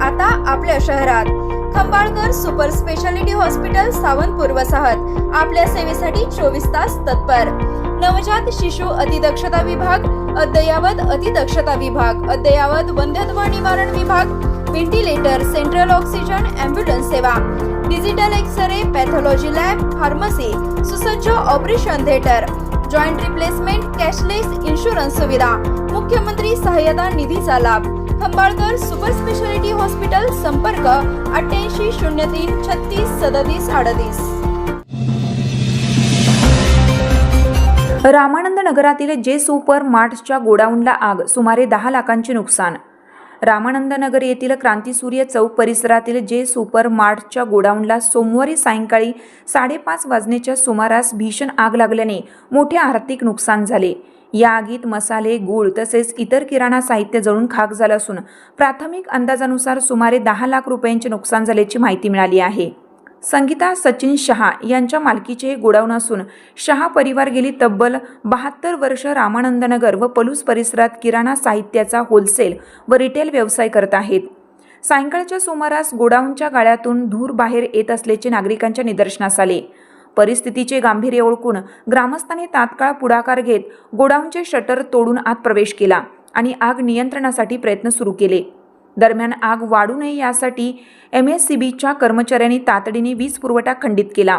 आता आपल्या शहरात Khambalkar super speciality hospital Sawantpur वसाहत आपल्या सेवेसाठी 24 तास तत्पर। नवजात शिशु अतिदक्षता विभाग, अद्ययावत अतिदक्षता विभाग, अद्ययावत वंध्यत्व निवारण विभाग, व्हेंटिलेटर, सेंट्रल ऑक्सिजन, ॲम्ब्युलन्स सेवा, digital X ray, pathology lab, pharmacy, सुसज्ज operation theatre, joint replacement, cashless insurance सुविधा, मुख्यमंत्री सहाय्यता निधीचा लाभ। खंबाळकर सुपर स्पेशालिटी हॉस्पिटल, संपर्क 88 03 36 37 38। रामानंद नगरातील जे सुपर मार्टच्या गोडाऊनला आग, सुमारे 10 लाखांचे नुकसान। रामानंद नगर येथील क्रांतीसूर्य चौक परिसरातील जे सुपर मार्टच्या गोडाऊनला सोमवारी सायंकाळी 5:30 वाजण्याच्या सुमारास भीषण आग लागल्याने मोठे आर्थिक नुकसान झाले। या आगीत मसाले, गूळ तसेच इतर किराणा साहित्य जळून खाक झालं असून प्राथमिक अंदाजानुसार सुमारे 10 लाख रुपयांचे नुकसान झाल्याची माहिती मिळाली आहे। संगीता सचिन शहा यांच्या मालकीचे हे गोडाऊन असून शहा परिवार गेली तब्बल 72 वर्ष रामानंदनगर व पलूस परिसरात किराणा साहित्याचा होलसेल व रिटेल व्यवसाय करत आहेत। सायंकाळच्या सुमारास गोडाऊनच्या गाळ्यातून धूर बाहेर येत असल्याचे नागरिकांच्या निदर्शनास आले। परिस्थितीचे गांभीर्य ओळखून ग्रामस्थांनी तात्काळ पुढाकार घेत गोडाऊनचे शटर तोडून आत प्रवेश केला आणि आग नियंत्रणासाठी प्रयत्न सुरू केले। दरम्यान आग वाढू नये यासाठी MSCBच्या कर्मचाऱ्यांनी तातडीने वीज पुरवठा खंडित केला।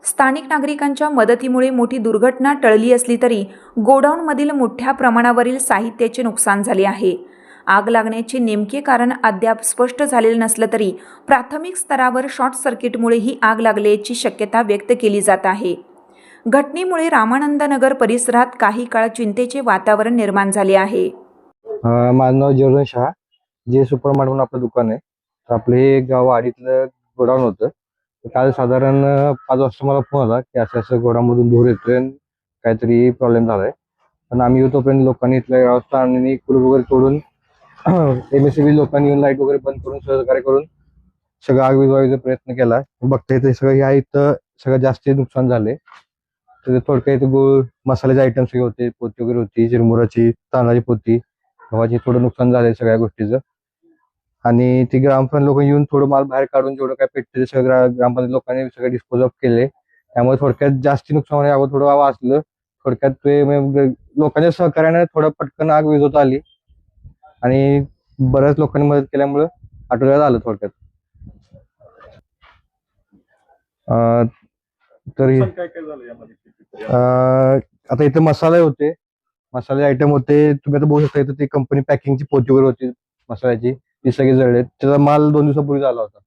स्थानिक नागरिकांच्या मदतीमुळे मोठी दुर्घटना टळली असली तरी गोडाऊनमधील मोठ्या प्रमाणावरील साहित्याचे नुकसान झाले आहे। आग लागण्याचे नेमके कारण अद्याप स्पष्ट झालेले नसलं तरी प्राथमिक स्तरावर शॉर्ट सर्किटमुळे ही आग लागल्याची शक्यता व्यक्त केली जात आहे। घटनेमुळे रामानंदनगर परिसरात काही काळ चिंतेचे वातावरण निर्माण झाले आहे। माझं नाव जर्जन शहा, जे सुपर मार्ट म्हणून आपलं दुकान आहे। तर आपलं हे गाव आडीतलं गोडाऊन होतं। काल साधारण 5 वाजता मला फोन आला की असं गोडाऊनमधून धूर येतोय, काहीतरी प्रॉब्लेम झालाय। पण आम्ही येतोपर्यंत लोकांनी इथल्या व्यवस्था आणि कुलूप वगैरे तोडून MSCB लोकांनी येऊन लाईट वगैरे बंद करून सहकार्य करून सगळं आग विझवायचा प्रयत्न केला। बघता येते सगळं ह्या इथं सगळं जास्त नुकसान झाले। तर थोडक्यात इथे गूळ, मसाल्याचे आयटम सगळे होते, पोती वगैरे होती, चिरमुराची, तांदळाची पोती, गव्हाची, थोडं नुकसान झालंय सगळ्या गोष्टीचं। आणि ती ग्रामपंचायत लोक येऊन थोडं माल बाहेर काढून जेवढं काय पेटते सगळं ग्रामपंचायत लोकांनी सगळं डिस्पोज ऑफ केले। त्यामुळे थोडक्यात जास्ती नुकसान यावं थोडं वाचलं। थोडक्यात ते लोकांच्या सहकार्याने थोडं पटकन आग विझवता आली आणि बऱ्याच लोकांनी मदत केल्यामुळे आटोक्यात आलं थोडक्यात। तरी आता इथे मसाले होते, मसाले आयटम होते, तुम्ही आता बघू शकता इथं ती कंपनी पॅकिंगची पोती वगैरे होती मसाल्याची, ती सगळी जळले। त्याचा माल 2 दिवसापूर्वी झाला होता,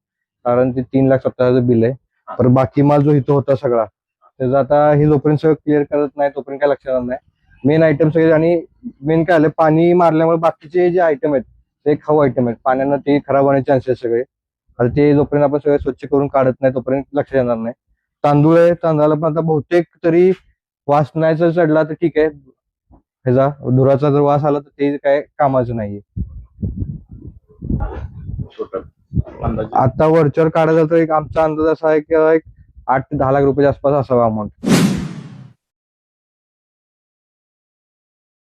कारण ते 3,70,000 बिल आहे। पण बाकी माल जो इथं होता सगळा त्याचा आता हे जोपर्यंत सगळं क्लिअर करत नाही तोपर्यंत काय लक्षात येणार नाही। मेन आयटम सगळे आणि मेन काय आलं, पाणी मारल्यामुळे बाकीचे जे आयटम आहेत ते खाऊ आयटम आहेत, पाण्यानं ते खराब होण्याचे चान्सेस सगळे। आता ते जोपर्यंत आपण सगळं स्वच्छ करून काढत नाही तोपर्यंत लक्षात येणार नाही। तांदूळ आहे, तांदळाला पण आता बहुतेक तरी वास नाही जर चढला तर ठीक आहे, ह्याचा धुराचा जर वास आला तर ते काय कामाचं नाहीये। आता वरच्यावर काढायचा तर एक आमचा अंदाज असा आहे की 8 ते 10 लाख रुपयाच्या आसपास असावा अमाऊंट।